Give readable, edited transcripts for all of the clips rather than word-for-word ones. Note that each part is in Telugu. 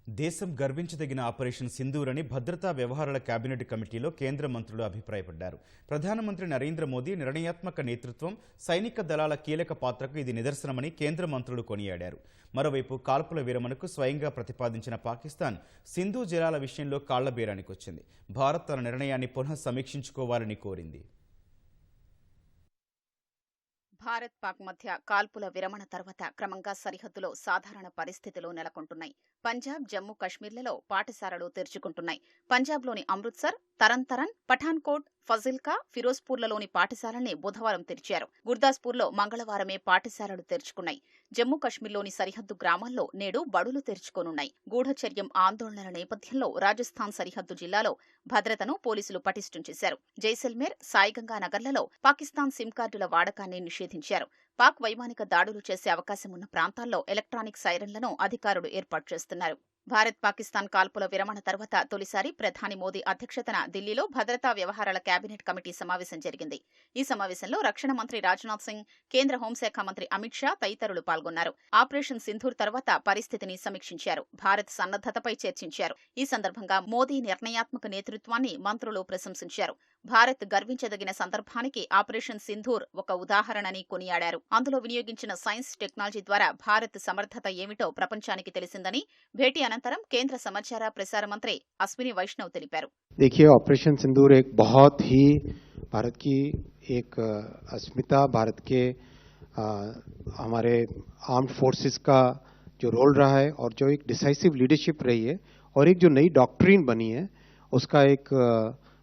దేశం గర్వించదగిన ఆపరేషన్ సింధూర్ అని భద్రతా వ్యవహారాల కేబినెట్ కమిటీలో కేంద్ర మంత్రులు అభిప్రాయపడ్డారు. ప్రధానమంత్రి నరేంద్ర మోదీ నిర్ణయాత్మక నేతృత్వం, సైనిక దళాల కీలక పాత్రకు ఇది నిదర్శనమని కేంద్ర మంత్రులు కొనియాడారు. మరోవైపు కాల్పుల విరమణకు స్వయంగా ప్రతిపాదించిన పాకిస్తాన్ సింధు జలాల విషయంలో కాళ్లబేరానికి వచ్చింది. భారత్ తన నిర్ణయాన్ని పునః సమీక్షించుకోవాలని కోరింది. భారత్ పాక్ మధ్య కాల్పుల విరమణ తర్వాత క్రమంగా సరిహద్దులో సాధారణ పరిస్థితులు నెలకొంటున్నాయి. పంజాబ్, జమ్మూ కశ్మీర్లలో పాఠశాలలు తెరుచుకుంటున్నాయి. పంజాబ్లోని అమృత్సర్, తరన్, పఠాన్కోట్, ఫజిల్కా, ఫిరోజ్పూర్లలోని పాఠశాలల్ని బుధవారం తెరిచారు. గుర్దాస్పూర్లో మంగళవారమే పాఠశాలలు తెరుచుకున్నాయి. జమ్మూ కశ్మీర్లోని సరిహద్దు గ్రామాల్లో నేడు బడులు తెరుచుకోనున్నాయి. గూఢచర్యం ఆందోళనల నేపథ్యంలో రాజస్థాన్ సరిహద్దు జిల్లాలో భద్రతను పోలీసులు పటిష్టం చేశారు. జైసల్మేర్, సాయిగంగా నగర్లలో పాకిస్తాన్ సిమ్ కార్డుల వాడకాన్ని నిషేధించారు. పాక్ వైమానిక దాడులు చేసే అవకాశం ఉన్న ప్రాంతాల్లో ఎలక్ట్రానిక్ సైరన్లను అధికారులు ఏర్పాటు చేస్తున్నారు. భారత్ పాకిస్తాన్ కాల్పుల విరమణ తర్వాత తొలిసారి ప్రధాని మోదీ అధ్యక్షతన ఢిల్లీలో భద్రతా వ్యవహారాల కేబినెట్ కమిటీ సమావేశం జరిగింది. ఈ సమావేశంలో రక్షణ మంత్రి రాజ్నాథ్ సింగ్, కేంద్ర హోంశాఖ మంత్రి అమిత్ షా తదితరులు పాల్గొన్నారు. ఆపరేషన్ సింధూర్ తర్వాత పరిస్థితిని సమీక్షించారు. భారత్ సన్నద్దతపై చర్చించారు. ఈ సందర్భంగా మోదీ నిర్ణయాత్మక నేతృత్వాన్ని మంత్రులు ప్రశంసించారు. భారత్ గర్వించదగిన సందర్భానికి ఆపరేషన్ సింధూర్ ఒక ఉదాహరణని కొనియాడారు. అందులో వినియోగించిన సైన్స్, టెక్నాలజీ ద్వారా భారత్ సమర్థత ఏమిటో ప్రపంచానికి తెలిసిందని భేటీ అనంతరం కేంద్ర సమాచార ప్రసార మంత్రి అశ్విని వైష్ణవ్ తెలిపారు. देखिए, ऑपरेशन सिंदूर एक बहुत ही भारत की एक अस्मिता, भारत के हमारे आर्म्ड फोर्सेस का जो रोल रहा है और जो एक डिसाइसिव लीडरशिप रही है और एक जो नई डॉक्ट्रिन बनी है उसका एक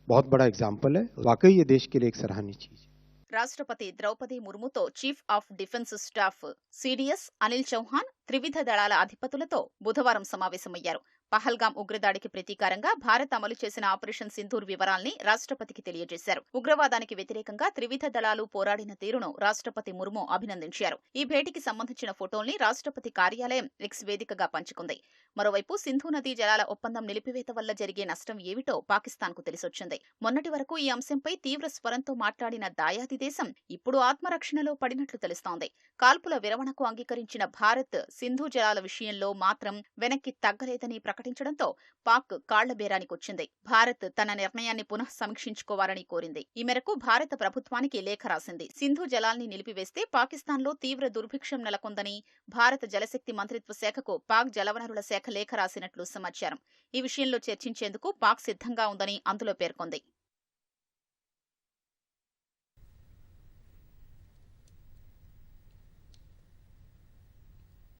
बहुत बड़ा एग्जाम्पल है. वाकई ये देश के लिए एक सराहनीय चीज है. రాష్ట్రపతి ద్రౌపది ముర్ముతో chief of defence staff CDS Anil Chauhan త్రివిధ దళాల అధిపతులతో బుధవారం సమావేశమయ్యారు. పహల్గాం ఉగ్రదాడికి ప్రతీకారంగా భారత్ అమలు చేసిన ఆపరేషన్ సింధూర్ వివరాల్ని రాష్ట్రపతికి తెలియజేశారు. ఉగ్రవాదానికి వ్యతిరేకంగా త్రివిధ దళాలు పోరాడిన తీరును రాష్ట్రపతి ముర్ము అభినందించారు. ఈ భేటీకి సంబంధించిన ఫోటోల్ని రాష్ట్రపతి కార్యాలయం ఎక్స్ వేదికగా పంచుకుంది. మరోవైపు సింధు నదీ జలాల ఒప్పందం నిలిపివేత వల్ల జరిగే నష్టం ఏమిటో పాకిస్తాన్కు తెలిసొచ్చింది. మొన్నటి వరకు ఈ అంశంపై తీవ్ర స్వరంతో మాట్లాడిన దాయాది దేశం ఇప్పుడు ఆత్మరక్షణలో పడినట్లు తెలుస్తోంది. కాల్పుల విరమణకు అంగీకరించిన భారత్ సింధు జలాల విషయంలో మాత్రం వెనక్కి తగ్గలేదని ప్రకటించడంతో పాక్ కాళ్లబేరానికొచ్చింది. భారత్ తన నిర్ణయాన్ని పునః సమీక్షించుకోవాలని కోరింది. ఈ మేరకు భారత ప్రభుత్వానికి లేఖ రాసింది. సింధు జలాల్ని నిలిపివేస్తే పాకిస్తాన్లో తీవ్ర దుర్భిక్షం నెలకొందని భారత జలశక్తి మంత్రిత్వ శాఖకు పాక్ జలవనరుల శాఖ లేఖ రాసినట్లు సమాచారం. ఈ విషయంలో చర్చించేందుకు పాక్ సిద్ధంగా ఉందని అందులో పేర్కొంది.